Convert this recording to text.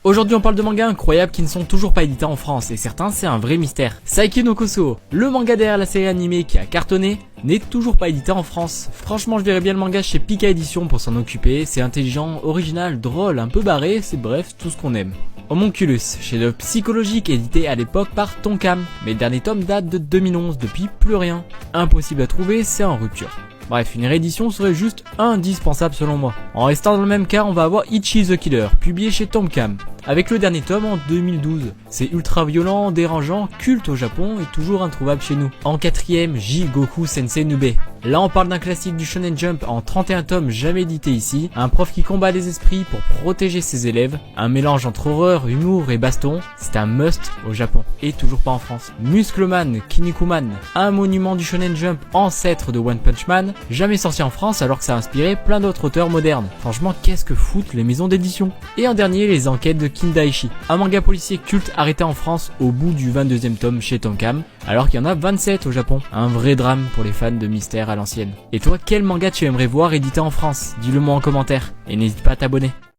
Aujourd'hui on parle de mangas incroyables qui ne sont toujours pas édités en France et certains c'est un vrai mystère. Saiki no Koso, le manga derrière la série animée qui a cartonné, n'est toujours pas édité en France. Franchement je verrais bien le manga chez Pika Édition pour s'en occuper, c'est intelligent, original, drôle, un peu barré, c'est bref tout ce qu'on aime. Homunculus, chef-d'œuvre psychologique édité à l'époque par Tonkam, mais le dernier tome date de 2011, depuis plus rien. Impossible à trouver, c'est en rupture. Bref, une réédition serait juste indispensable selon moi. En restant dans le même cas, on va avoir Ichi the Killer, publié chez Tonkam, avec le dernier tome en 2012. C'est ultra violent, dérangeant, culte au Japon et toujours introuvable chez nous. En quatrième, Jigoku Sensei Nube. Là on parle d'un classique du Shonen Jump en 31 tomes jamais édité ici, un prof qui combat les esprits pour protéger ses élèves, un mélange entre horreur, humour et baston, c'est un must au Japon, et toujours pas en France. Muscleman, Kinnikuman, un monument du Shonen Jump ancêtre de One Punch Man, jamais sorti en France alors que ça a inspiré plein d'autres auteurs modernes. Franchement qu'est-ce que foutent les maisons d'édition. Et en dernier, les enquêtes de Kindaichi, un manga policier culte arrêté en France au bout du 22e tome chez Tonkam, alors qu'il y en a 27 au Japon. Un vrai drame pour les fans de mystère à l'ancienne. Et toi, quel manga tu aimerais voir édité en France? Dis-le moi en commentaire, et n'hésite pas à t'abonner.